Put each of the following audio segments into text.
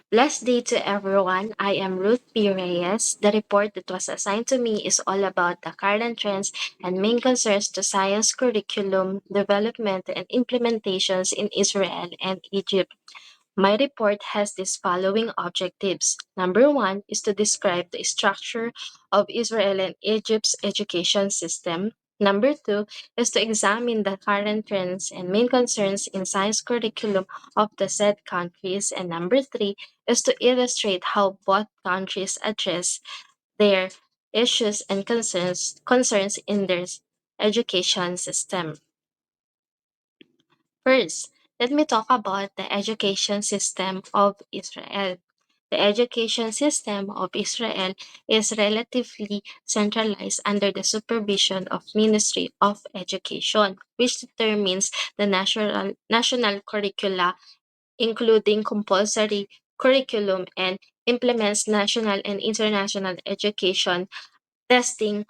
Blessed day to everyone. I am Ruth P. Reyes. The report that was assigned to me is all about the current trends and main concerns to science curriculum development and implementations in Israel and Egypt. My report has these following objectives. Number one is to describe the structure of Israel and Egypt's education system. Number two is to examine the current trends and main concerns in science curriculum of the said countries. And number three is to illustrate how both countries address their issues and concerns in their education system. First, let me talk about the education system of Israel. The education system of Israel is relatively centralized under the supervision of Ministry of Education, which determines the national curricula, including compulsory curriculum, and implements national and international education testing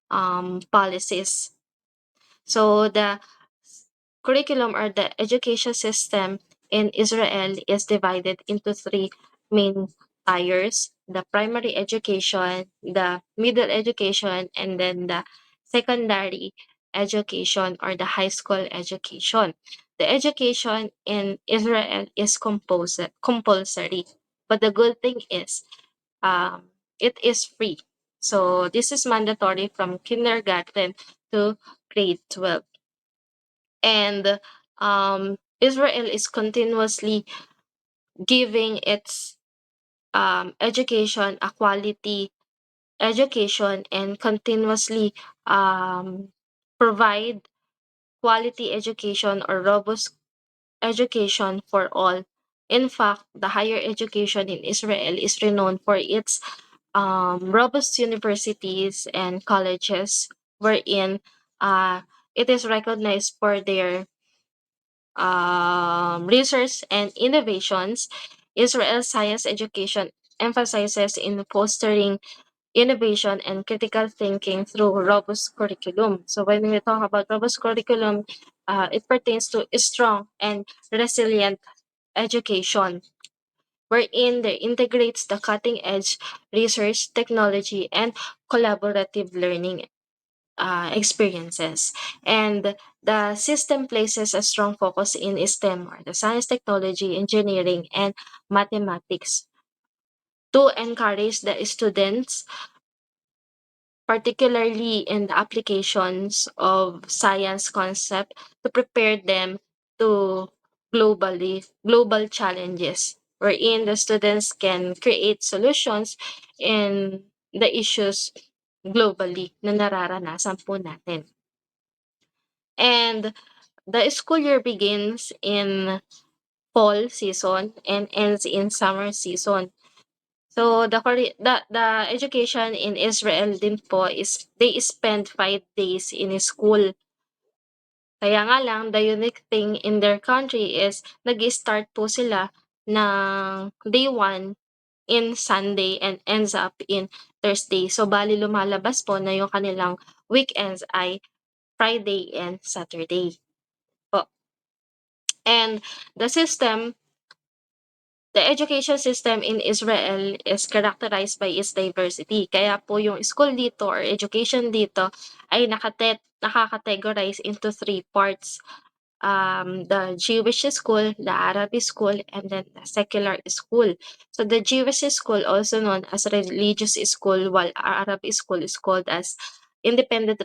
policies. So the curriculum or the education system in Israel is divided into three main tiers: the primary education, the middle education, and then the secondary education or the high school education. The education in Israel is compulsory, but the good thing is it is free. So this is mandatory from kindergarten to grade 12. And Israel is continuously giving its education a quality education and continuously provide quality education or robust education for all. In fact, the higher education in Israel is renowned for its robust universities and colleges, wherein it is recognized for their research and innovations. Israel's science education emphasizes in fostering innovation and critical thinking through robust curriculum. So when we talk about robust curriculum, it pertains to a strong and resilient education wherein it integrates the cutting edge research, technology, and collaborative learning experiences. And the system places a strong focus in STEM, or the science, technology, engineering, and mathematics, to encourage the students, particularly in the applications of science concept, to prepare them to global challenges wherein the students can create solutions in the issues globally na nararanasan po natin. And the school year begins in fall season and ends in summer season. So the education in Israel din po is they spend 5 days in school. Kaya nga lang, the unique thing in their country is nag-start po sila ng day 1 in Sunday and ends up in Thursday. So bali lumalabas po na yung kanilang weekends ay Friday and Saturday po. And the education system in Israel is characterized by its diversity. Kaya po yung school dito or education dito ay nakakategorize into three parts. The Jewish school, the Arabic school, and then the secular school. So the Jewish school, also known as religious school, while Arabic school is called as independent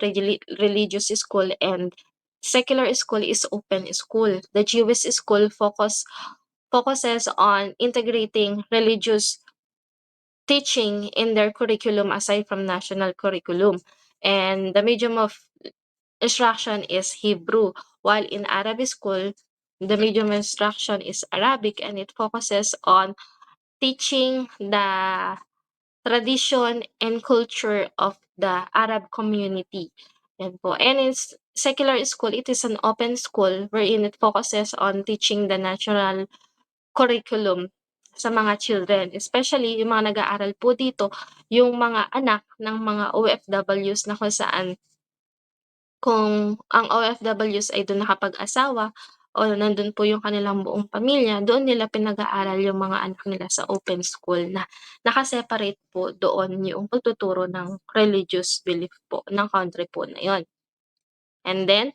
religious school, and secular school is open school. The Jewish school focuses on integrating religious teaching in their curriculum aside from national curriculum. And the medium of instruction is Hebrew, while in Arabic school, the medium of instruction is Arabic, and it focuses on teaching the tradition and culture of the Arab community. Yan po. And in secular school, it is an open school wherein it focuses on teaching the national curriculum sa mga children. Especially yung mga nag-aaral po dito, yung mga anak ng mga OFWs na kung saan kung ang OFWs ay doon nakapag-asawa o nandun po yung kanilang buong pamilya, doon nila pinag-aaral yung mga anak nila sa open school na naka-separate po doon yung pagtuturo ng religious belief po ng country po na yun. And then,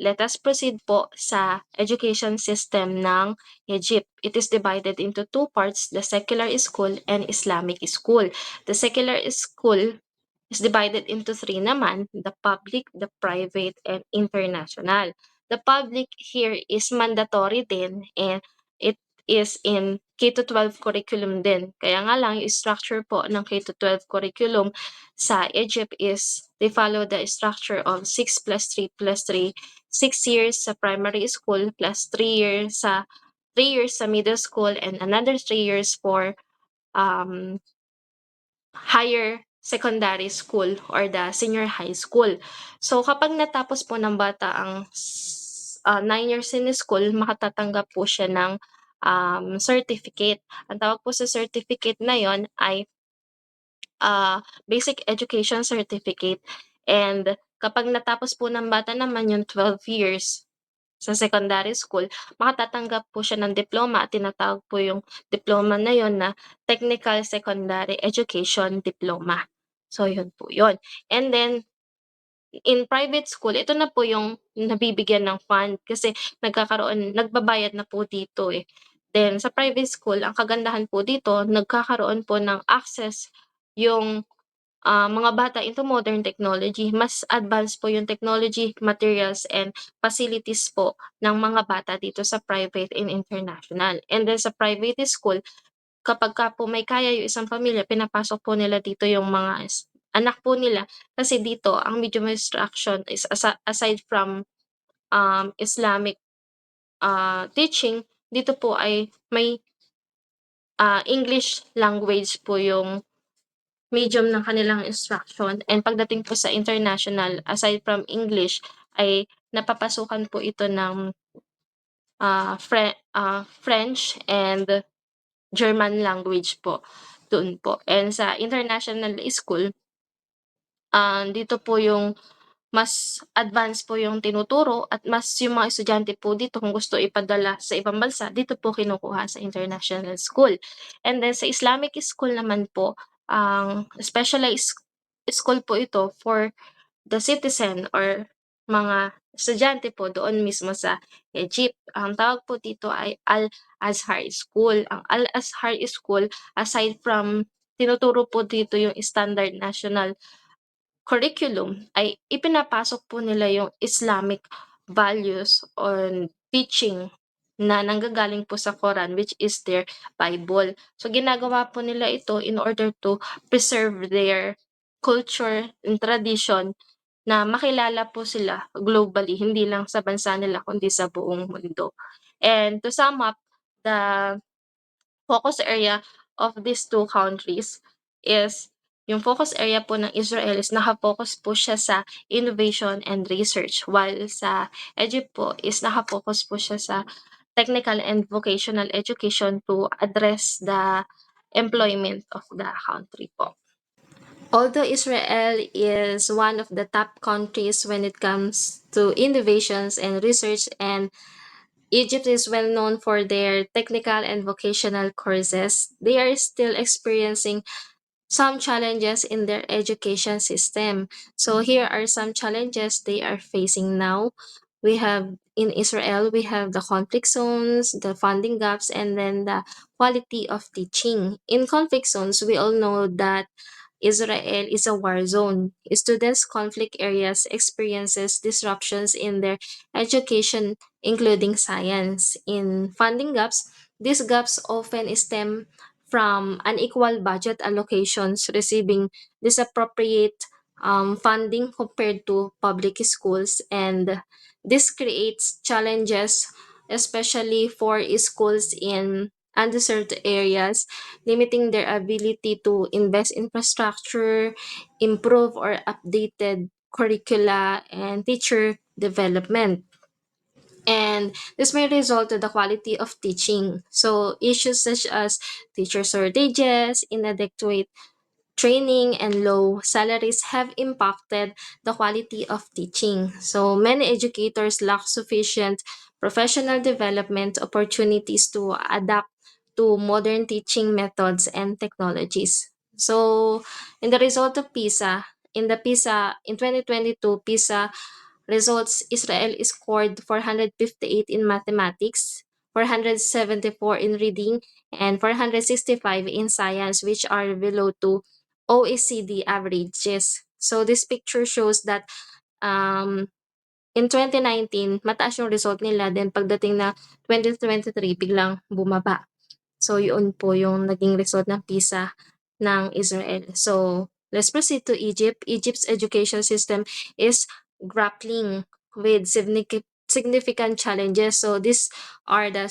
let us proceed po sa education system ng Egypt. It is divided into two parts, the secular school and Islamic school. The secular school is divided into three naman, the public, the private, and international. The public here is mandatory din and it is in K to 12 curriculum din. Kaya nga lang, yung structure po ng K to 12 curriculum sa Egypt is they follow the structure of 6 plus 3 plus 3, 6 years sa primary school plus 3 years sa middle school and another 3 years for higher secondary school or the senior high school. So kapag natapos po ng bata ang 9 years in school, makatatanggap po siya ng certificate. Ang tawag po sa certificate na yon ay basic education certificate. And kapag natapos po ng bata naman yung 12 years sa secondary school, makatatanggap po siya ng diploma at tinatawag po yung diploma na yon na Technical Secondary Education Diploma. So yun po yun. And then in private school, ito na po yung nabibigyan ng fund kasi nagbabayad na po dito eh. Then sa private school, ang kagandahan po dito, nagkakaroon po ng access yung mga bata into modern technology. Mas advanced po yung technology, materials, and facilities po ng mga bata dito sa private and international. And then sa private school, kapagka po may kaya yung isang pamilya, pinapasok po nila dito yung mga anak po nila kasi dito ang medium of instruction is aside from Islamic teaching, dito po ay may English language po yung medium ng kanilang instruction, and pagdating po sa international, aside from English ay napapasukan po ito ng French and German language po, doon po. And sa international school, dito po yung mas advanced po yung tinuturo at mas yung mga estudyante po dito kung gusto ipadala sa ibang bansa, dito po kinukuha sa international school. And then sa Islamic school naman po, ang specialized school po ito for the citizen or mga estudyante po doon mismo sa Egypt. Ang tawag po dito ay Al-Azhar School. Ang Al-Azhar School, aside from tinuturo po dito yung standard national curriculum, ay ipinapasok po nila yung Islamic values on teaching na nanggagaling po sa Quran, which is their Bible. So ginagawa po nila ito in order to preserve their culture and tradition na makilala po sila globally, hindi lang sa bansa nila kundi sa buong mundo. And to sum up, the focus area of these two countries is yung focus area po ng Israel is naka-focus po siya sa innovation and research, while sa Egypt po is naka-focus po siya sa technical and vocational education to address the employment of the country po. Although Israel is one of the top countries when it comes to innovations and research, and Egypt is well known for their technical and vocational courses, they are still experiencing some challenges in their education system. So here are some challenges they are facing now. We have in Israel, we have the conflict zones, the funding gaps, and then the quality of teaching. In conflict zones, we all know that Israel is a war zone. Students' conflict areas experiences disruptions in their education, including science. In funding gaps, these gaps often stem from unequal budget allocations, receiving disappropriate funding compared to public schools, and this creates challenges, especially for schools in undeserved areas, limiting their ability to invest in infrastructure, improve or updated curricula, and teacher development. And this may result to the quality of teaching. So issues such as teacher shortages, inadequate training, and low salaries have impacted the quality of teaching. So many educators lack sufficient professional development opportunities to adapt to modern teaching methods and technologies. So, in the result of PISA, in 2022 PISA results, Israel scored 458 in mathematics, 474 in reading, and 465 in science, which are below to OECD averages. So this picture shows that um, in 2019, mataas yung result nila. Then pagdating na 2023, biglang bumaba. So, yun po yung naging result ng PISA ng Israel. So, let's proceed to Egypt. Egypt's education system is grappling with significant challenges. So, these are the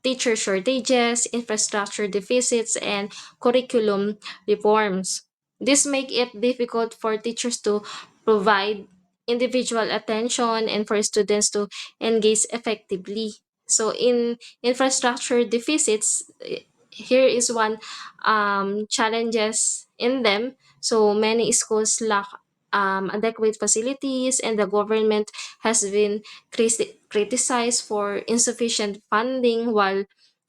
teacher shortages, infrastructure deficits, and curriculum reforms. This make it difficult for teachers to provide individual attention and for students to engage effectively. So, in infrastructure deficits, here is one challenges in them. So many schools lack adequate facilities, and the government has been criticized for insufficient funding, while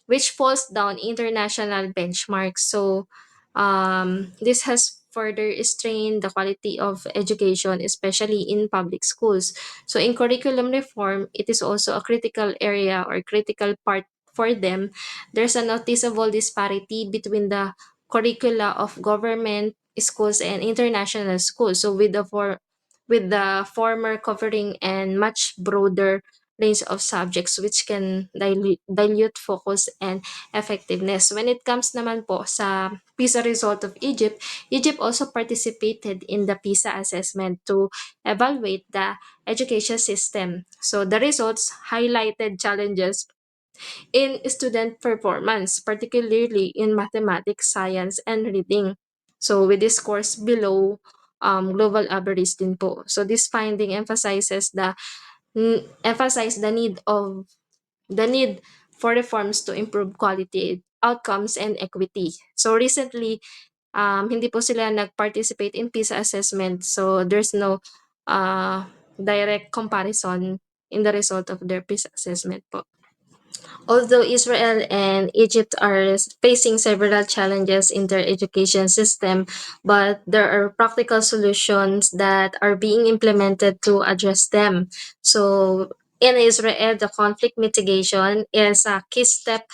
which falls down international benchmarks. So this has further strained the quality of education, especially in public schools. So in curriculum reform, it is also a critical area or critical part for them. There's a noticeable disparity between the curricula of government schools and international schools. So with the former covering and much broader range of subjects, which can dilute focus and effectiveness. When it comes naman po sa PISA result of Egypt, Egypt also participated in the PISA assessment to evaluate the education system. So the results highlighted challenges in student performance, particularly in mathematics, science, and reading. So with this scores below global average din po. So this finding emphasize the need for reforms to improve quality outcomes and equity. So recently, hindi po sila nag-participate in PISA assessment. So there's no direct comparison in the result of their PISA assessment po. Although Israel and Egypt are facing several challenges in their education system, but there are practical solutions that are being implemented to address them. So in Israel, the conflict mitigation is a key step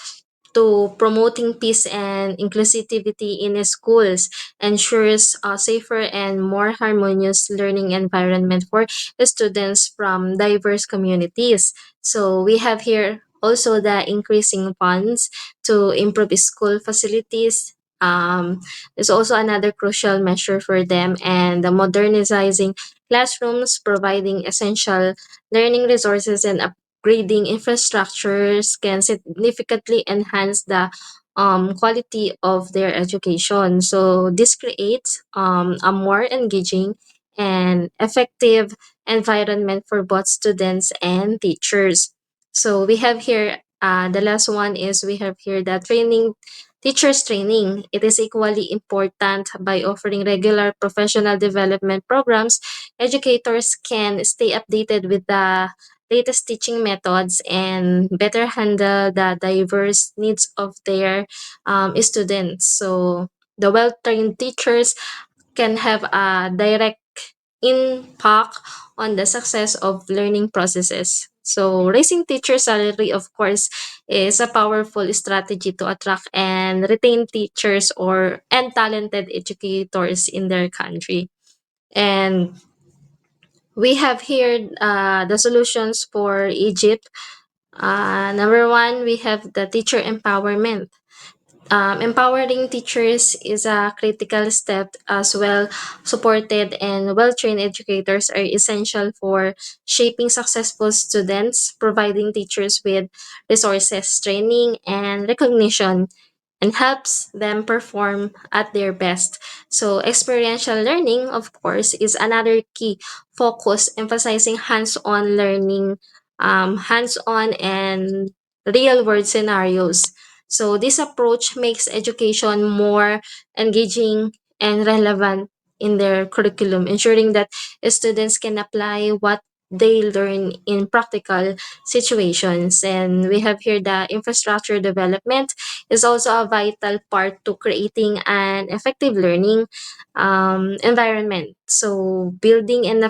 to promoting peace and inclusivity in schools, ensures a safer and more harmonious learning environment for students from diverse communities. So we have here also the increasing funds to improve school facilities. Is also another crucial measure for them, and the modernizing classrooms, providing essential learning resources, and upgrading infrastructures can significantly enhance the quality of their education. So this creates a more engaging and effective environment for both students and teachers. So we have here the last one is we have here the teachers training. It is equally important. By offering regular professional development programs, educators can stay updated with the latest teaching methods and better handle the diverse needs of their students. So the well-trained teachers can have a direct impact on the success of learning processes. So raising teacher salary, of course, is a powerful strategy to attract and retain teachers or and talented educators in their country. And we have here the solutions for Egypt. Number one, we have the teacher empowerment. Empowering teachers is a critical step as well. Supported and well-trained educators are essential for shaping successful students, providing teachers with resources, training, and recognition, and helps them perform at their best. So experiential learning, of course, is another key focus, emphasizing hands-on learning, hands-on and real-world scenarios. So this approach makes education more engaging and relevant in their curriculum, ensuring that students can apply what they learn in practical situations. And we have here the infrastructure development is also a vital part to creating an effective learning environment. So building and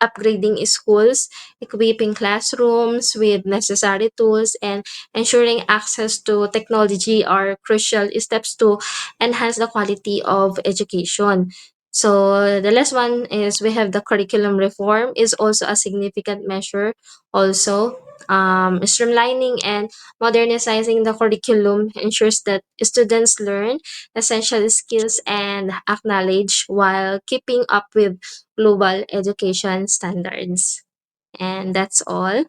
upgrading schools, equipping classrooms with necessary tools, and ensuring access to technology are crucial steps to enhance the quality of education. So the last one is we have the curriculum reform is also a significant measure also. Streamlining and modernizing the curriculum ensures that students learn essential skills and acknowledge while keeping up with global education standards. And that's all.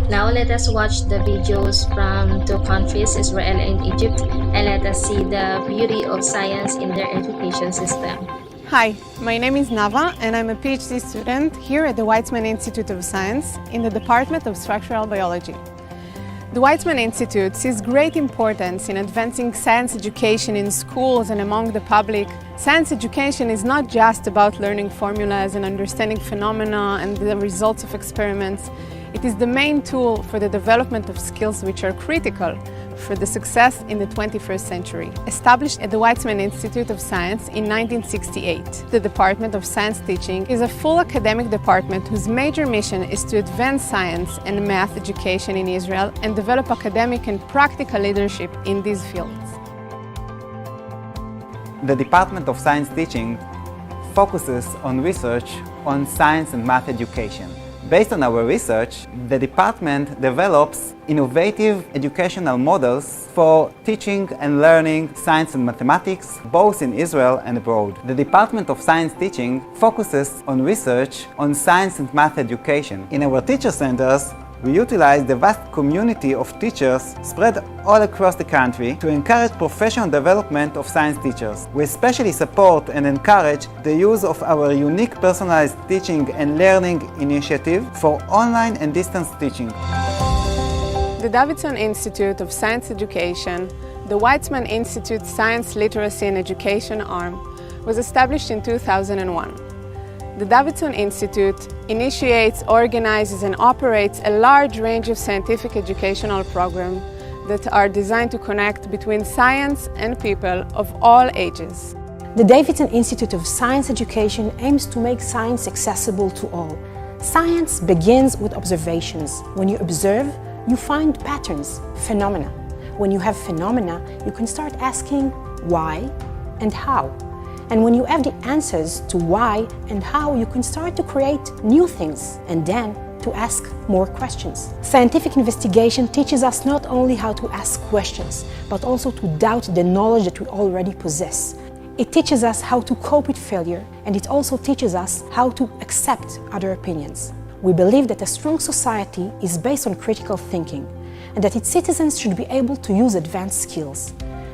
Now let us watch the videos from two countries, Israel and Egypt, and let us see the beauty of science in their education system. Hi, my name is Nava and I'm a PhD student here at the Weizmann Institute of Science in the Department of Structural Biology. The Weizmann Institute sees great importance in advancing science education in schools and among the public. Science education is not just about learning formulas and understanding phenomena and the results of experiments. It is the main tool for the development of skills which are critical for the success in the 21st century. Established at the Weizmann Institute of Science in 1968, the Department of Science Teaching is a full academic department whose major mission is to advance science and math education in Israel and develop academic and practical leadership in these fields. The Department of Science Teaching focuses on research on science and math education. Based on our research, the department develops innovative educational models for teaching and learning science and mathematics, both in Israel and abroad. The Department of Science Teaching focuses on research on science and math education. In our teacher centers, we utilize the vast community of teachers spread all across the country to encourage professional development of science teachers. We especially support and encourage the use of our unique personalized teaching and learning initiative for online and distance teaching. The Davidson Institute of Science Education, the Weizmann Institute Science Literacy and Education arm, was established in 2001. The Davidson Institute initiates, organizes and operates a large range of scientific educational programs that are designed to connect between science and people of all ages. The Davidson Institute of Science Education aims to make science accessible to all. Science begins with observations. When you observe, you find patterns, phenomena. When you have phenomena, you can start asking why and how. And when you have the answers to why and how, you can start to create new things and then to ask more questions. Scientific investigation teaches us not only how to ask questions, but also to doubt the knowledge that we already possess. It teaches us how to cope with failure, and it also teaches us how to accept other opinions. We believe that a strong society is based on critical thinking, and that its citizens should be able to use advanced skills.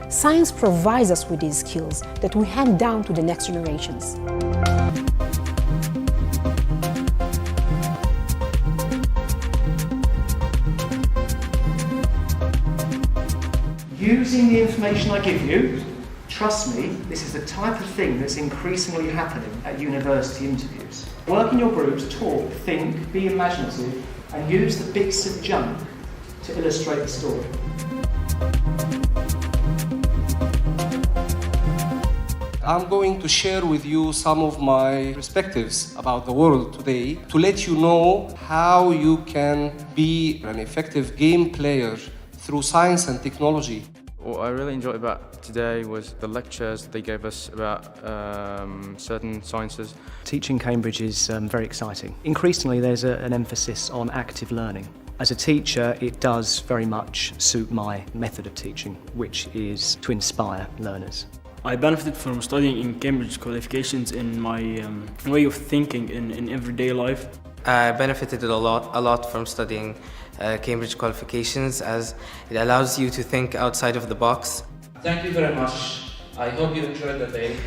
Science provides us with these skills that we hand down to the next generations. Using the information I give you, trust me, this is the type of thing that's increasingly happening at university interviews. Work in your groups, talk, think, be imaginative, and use the bits of junk to illustrate the story. I'm going to share with you some of my perspectives about the world today to let you know how you can be an effective game player through science and technology. What I really enjoyed about today was the lectures they gave us about certain sciences. Teaching Cambridge is very exciting. Increasingly there's an emphasis on active learning. As a teacher, it does very much suit my method of teaching, which is to inspire learners. I benefited from studying in Cambridge qualifications in my way of thinking in everyday life. I benefited a lot from studying Cambridge qualifications, as it allows you to think outside of the box. Thank you very much. I hope you enjoyed the day.